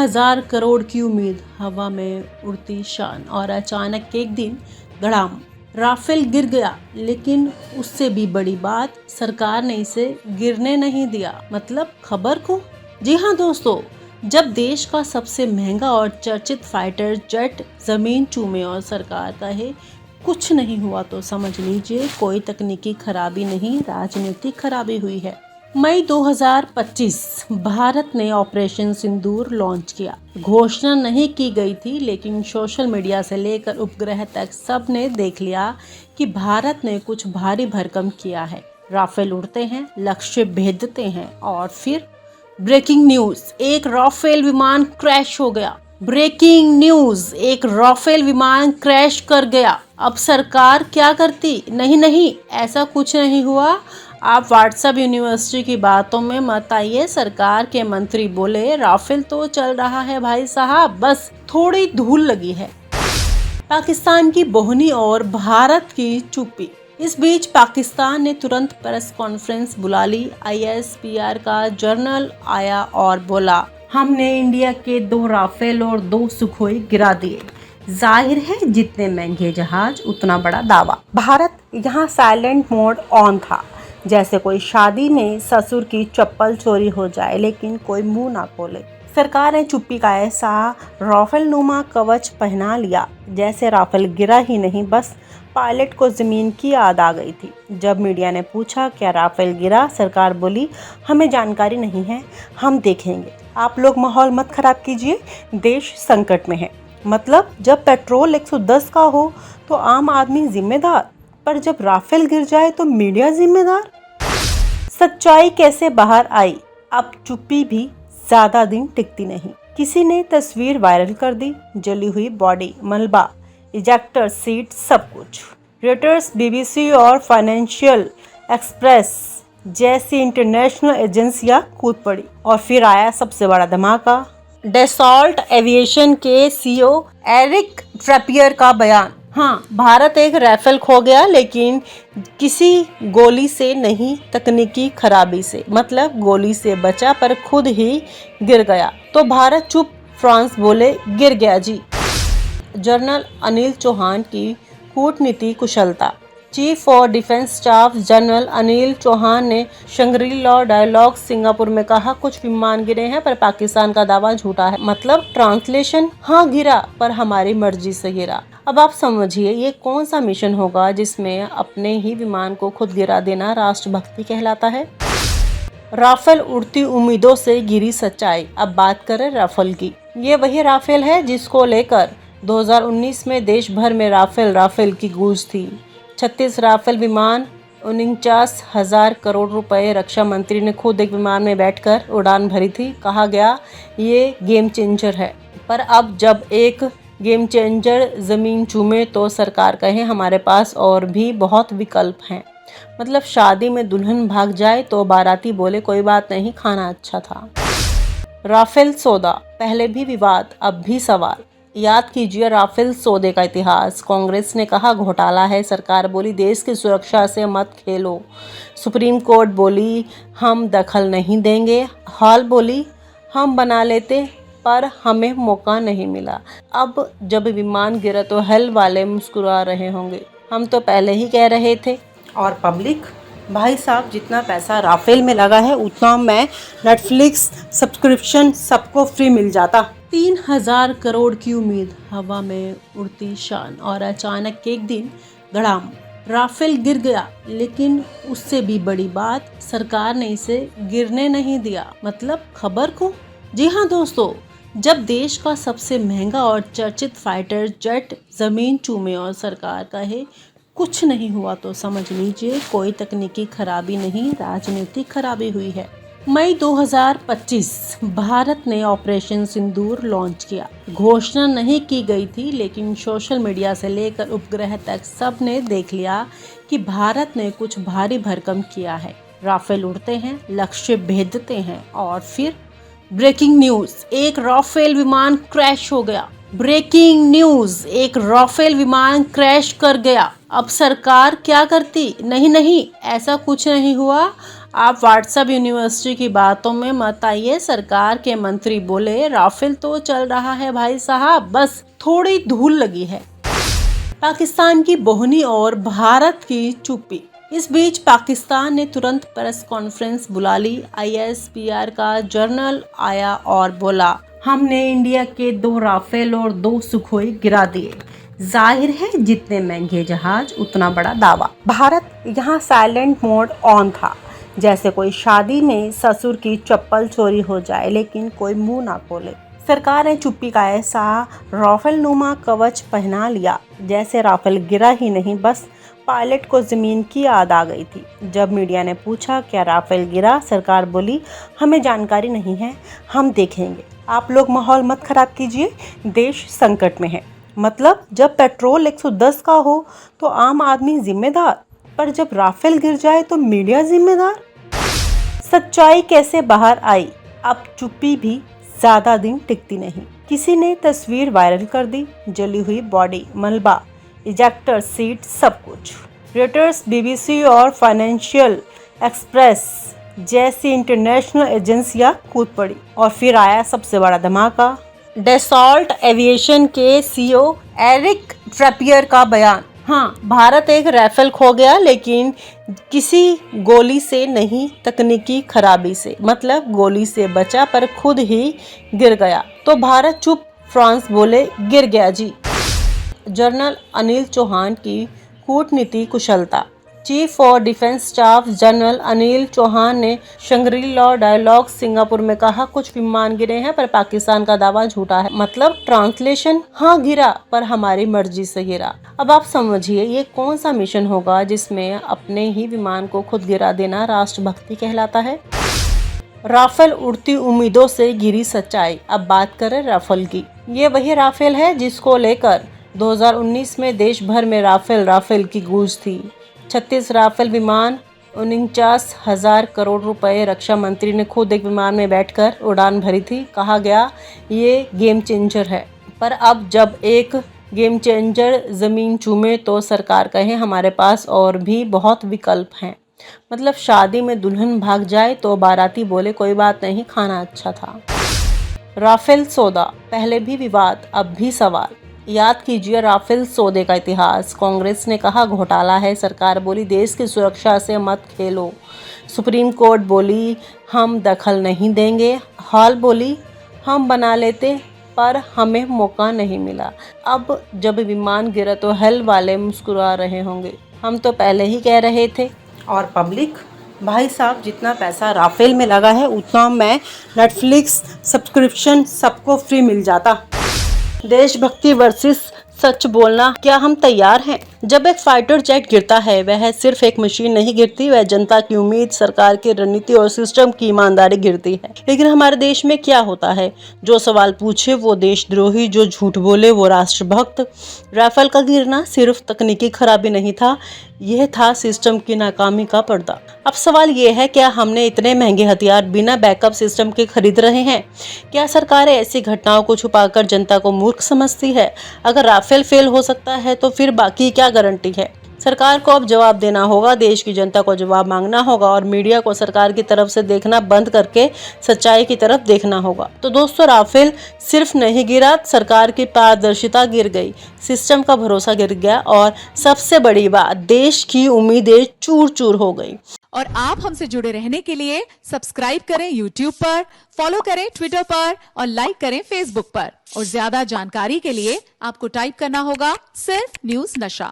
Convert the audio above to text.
3000 करोड़ की उम्मीद, हवा में उड़ती शान, और अचानक एक दिन धड़ाम राफेल गिर गया। लेकिन उससे भी बड़ी बात, सरकार ने इसे गिरने नहीं दिया। मतलब खबर को। जी हाँ दोस्तों, जब देश का सबसे महंगा और चर्चित फाइटर जेट जमीन चूमे और सरकार कहे कुछ नहीं हुआ, तो समझ लीजिए कोई तकनीकी खराबी नहीं, राजनीतिक खराबी हुई है। मई 2025 भारत ने ऑपरेशन सिंदूर लॉन्च किया। घोषणा नहीं की गई थी, लेकिन सोशल मीडिया से लेकर उपग्रह तक सब ने देख लिया कि भारत ने कुछ भारी भरकम किया है। राफेल उड़ते हैं, लक्ष्य भेदते हैं, और फिर ब्रेकिंग न्यूज, एक राफेल विमान क्रैश हो गया। ब्रेकिंग न्यूज, एक राफेल विमान क्रैश कर गया। अब सरकार क्या करती? नहीं, ऐसा कुछ नहीं हुआ। आप व्हाट्सएप यूनिवर्सिटी की बातों में मत आइए। सरकार के मंत्री बोले राफेल तो चल रहा है भाई साहब, बस थोड़ी धूल लगी है। पाकिस्तान की बोहनी और भारत की चुप्पी। इस बीच पाकिस्तान ने तुरंत प्रेस कॉन्फ्रेंस बुला ली। ISPR का जर्नल आया और बोला, हमने इंडिया के 2 राफेल और 2 सुखोई गिरा दिए। जाहिर है जितने महंगे जहाज उतना बड़ा दावा। भारत यहाँ साइलेंट मोड ऑन था, जैसे कोई शादी में ससुर की चप्पल चोरी हो जाए लेकिन कोई मुंह ना खोले। सरकार ने चुप्पी का ऐसा राफेल नुमा कवच पहना लिया जैसे राफेल गिरा ही नहीं, बस पायलट को जमीन की याद आ गई थी। जब मीडिया ने पूछा क्या राफेल गिरा, सरकार बोली हमें जानकारी नहीं है, हम देखेंगे। आप लोग माहौल मत खराब कीजिए, देश संकट में है। मतलब जब पेट्रोल 110 का हो तो आम आदमी जिम्मेदार, पर जब राफेल गिर जाए तो मीडिया जिम्मेदार। सच्चाई कैसे बाहर आई? अब चुप्पी भी ज्यादा दिन टिकती नहीं। किसी ने तस्वीर वायरल कर दी, जली हुई बॉडी, मलबा, इजेक्टर सीट, सब कुछ। रॉयटर्स, BBC और फाइनेंशियल एक्सप्रेस जैसी इंटरनेशनल एजेंसियां कूद पड़ी। और फिर आया सबसे बड़ा धमाका, डसॉल्ट एविएशन के CEO एरिक ट्रैपियर का बयान। हाँ, भारत एक राफेल खो गया, लेकिन किसी गोली से नहीं, तकनीकी खराबी से। मतलब गोली से बचा पर खुद ही गिर गया। तो भारत चुप, फ्रांस बोले गिर गया जी। जनरल अनिल चौहान की कूटनीति कुशलता। Chief of defence staff general Anil Chauhan ने शंग्री-ला डायलॉग सिंगापुर में कहा, कुछ विमान गिरे हैं पर पाकिस्तान का दावा झूठा है। मतलब ट्रांसलेशन, हाँ गिरा पर हमारी मर्जी से गिरा। अब आप समझिए ये कौन सा मिशन होगा जिसमें अपने ही विमान को खुद गिरा देना राष्ट्रभक्ति कहलाता है। राफेल उड़ती उम्मीदों से गिरी सच्चाई। अब बात करें राफेल की। ये वही राफेल है जिसको लेकर 2019 में देश भर में राफेल की गूंज थी। 36 राफेल विमान, 49,000 करोड़ रुपए। रक्षा मंत्री ने खुद एक विमान में बैठकर उड़ान भरी थी। कहा गया ये गेम चेंजर है। पर अब जब एक गेम चेंजर जमीन चूमे तो सरकार कहे हमारे पास और भी बहुत विकल्प हैं। मतलब शादी में दुल्हन भाग जाए तो बाराती बोले कोई बात नहीं, खाना अच्छा था। राफेल सौदा, पहले भी विवाद अब भी सवाल। याद कीजिए राफेल सौदे का इतिहास। कांग्रेस ने कहा घोटाला है, सरकार बोली देश की सुरक्षा से मत खेलो। सुप्रीम कोर्ट बोली हम दखल नहीं देंगे। हॉल बोली हम बना लेते पर हमें मौका नहीं मिला। अब जब विमान गिरा तो हेल वाले मुस्कुरा रहे होंगे, हम तो पहले ही कह रहे थे। और पब्लिक, भाई साहब जितना पैसा राफेल में लगा है उतना मैं नेटफ्लिक्स सब्सक्रिप्शन सबको फ्री मिल जाता। 3000 करोड़ की उम्मीद, हवा में उड़ती शान, और अचानक एक दिन धड़ाम राफेल गिर गया। लेकिन उससे भी बड़ी बात, सरकार ने इसे गिरने नहीं दिया। मतलब खबर को। जी हाँ दोस्तों, जब देश का सबसे महंगा और चर्चित फाइटर जेट जमीन चूमे और सरकार कहे कुछ नहीं हुआ, तो समझ लीजिए कोई तकनीकी खराबी नहीं, राजनीतिक खराबी हुई है। मई 2025 भारत ने ऑपरेशन सिंदूर लॉन्च किया। घोषणा नहीं की गई थी, लेकिन सोशल मीडिया से लेकर उपग्रह तक सब ने देख लिया कि भारत ने कुछ भारी भरकम किया है। राफेल उड़ते हैं, लक्ष्य भेदते हैं, और फिर ब्रेकिंग न्यूज, एक राफेल विमान क्रैश हो गया। ब्रेकिंग न्यूज, एक राफेल विमान क्रैश कर गया। अब सरकार क्या करती? नहीं, ऐसा कुछ नहीं हुआ। आप व्हाट्सएप यूनिवर्सिटी की बातों में मत आइए। सरकार के मंत्री बोले राफेल तो चल रहा है भाई साहब, बस थोड़ी धूल लगी है। पाकिस्तान की बोहनी और भारत की चुप्पी। इस बीच पाकिस्तान ने तुरंत प्रेस कॉन्फ्रेंस बुला ली। ISPR का जर्नल आया और बोला हमने इंडिया के 2 राफेल और 2 सुखोई गिरा दिए। जाहिर है जितने महंगे जहाज उतना बड़ा दावा। भारत यहाँ साइलेंट मोड ऑन था, जैसे कोई शादी में ससुर की चप्पल चोरी हो जाए लेकिन कोई मुंह ना खोले। सरकार ने चुप्पी का ऐसा राफेल नुमा कवच पहना लिया जैसे राफेल गिरा ही नहीं, बस पायलट को जमीन की याद आ गई थी। जब मीडिया ने पूछा क्या राफेल गिरा, सरकार बोली हमें जानकारी नहीं है, हम देखेंगे। आप लोग माहौल मत खराब कीजिए, देश संकट में है। मतलब जब पेट्रोल 110 का हो तो आम आदमी जिम्मेदार, पर जब राफेल गिर जाए तो मीडिया जिम्मेदार। सच्चाई कैसे बाहर आई? अब चुप्पी भी ज्यादा दिन टिकती नहीं। किसी ने तस्वीर वायरल कर दी, जली हुई बॉडी, मलबा, इजेक्टर सीट, सब कुछ। रॉयटर्स, BBC और फाइनेंशियल एक्सप्रेस जैसी इंटरनेशनल एजेंसियां कूद पड़ी। और फिर आया सबसे बड़ा धमाका, डसॉल्ट एविएशन के CEO एरिक ट्रैपियर का बयान। हाँ, भारत एक राफेल खो गया, लेकिन किसी गोली से नहीं, तकनीकी खराबी से। मतलब गोली से बचा पर खुद ही गिर गया। तो भारत चुप, फ्रांस बोले गिर गया जी। जनरल अनिल चौहान की कूटनीति कुशलता। Chief of defence staff general Anil Chauhan ने शंग्री-ला डायलॉग सिंगापुर में कहा कुछ विमान गिरे हैं पर पाकिस्तान का दावा झूठा है। मतलब ट्रांसलेशन, हाँ गिरा पर हमारी मर्जी से गिरा। अब आप समझिए ये कौन सा मिशन होगा जिसमें अपने ही विमान को खुद गिरा देना राष्ट्रभक्ति कहलाता है। राफेल उड़ती उम्मीदों से गिरी सच्चाई। अब बात करें राफेल की। ये वही राफेल है जिसको लेकर 2019 में देश भर में राफेल की गूंज थी। 36 राफेल विमान, 49,000 करोड़ रुपए। रक्षा मंत्री ने खुद एक विमान में बैठकर उड़ान भरी थी। कहा गया ये गेम चेंजर है। पर अब जब एक गेम चेंजर जमीन चूमे तो सरकार कहे हमारे पास और भी बहुत विकल्प हैं। मतलब शादी में दुल्हन भाग जाए तो बाराती बोले कोई बात नहीं, खाना अच्छा था। राफेल सौदा, पहले भी विवाद अब भी सवाल। याद कीजिए राफेल सौदे का इतिहास। कांग्रेस ने कहा घोटाला है, सरकार बोली देश की सुरक्षा से मत खेलो। सुप्रीम कोर्ट बोली हम दखल नहीं देंगे। हॉल बोली हम बना लेते पर हमें मौका नहीं मिला। अब जब विमान गिरा तो हेल वाले मुस्कुरा रहे होंगे, हम तो पहले ही कह रहे थे। और पब्लिक, भाई साहब जितना पैसा राफेल में लगा है उतना मैं नेटफ्लिक्स सब्सक्रिप्शन सबको फ्री मिल जाता। देशभक्ति वर्सेस सच बोलना, क्या हम तैयार हैं? जब एक फाइटर जेट गिरता है वह सिर्फ एक मशीन नहीं गिरती, वह जनता की उम्मीद, सरकार की रणनीति और सिस्टम की ईमानदारी गिरती है। लेकिन हमारे देश में क्या होता है? जो सवाल पूछे वो देशद्रोही, जो झूठ बोले वो राष्ट्रभक्त। राफेल का गिरना सिर्फ तकनीकी खराबी नहीं था, यह था सिस्टम की नाकामी का पर्दा। अब सवाल ये है क्या हमने इतने महंगे हथियार बिना बैकअप सिस्टम के खरीद रहे हैं? क्या सरकारें ऐसी घटनाओं को छुपाकर जनता को मूर्ख समझती है? अगर राफेल फेल हो सकता है तो फिर बाकी क्या गारंटी है? सरकार को अब जवाब देना होगा, देश की जनता को जवाब मांगना होगा और मीडिया को सरकार की तरफ से देखना बंद करके सच्चाई की तरफ देखना होगा। तो दोस्तों राफेल सिर्फ नहीं गिरा, सरकार की पारदर्शिता गिर गई, सिस्टम का भरोसा गिर गया और सबसे बड़ी बात देश की उम्मीदें चूर चूर हो गई। और आप हमसे जुड़े रहने के लिए सब्सक्राइब करें YouTube पर, फॉलो करें Twitter पर और लाइक करें Facebook पर। और ज्यादा जानकारी के लिए आपको टाइप करना होगा सिर्फ न्यूज़ नशा।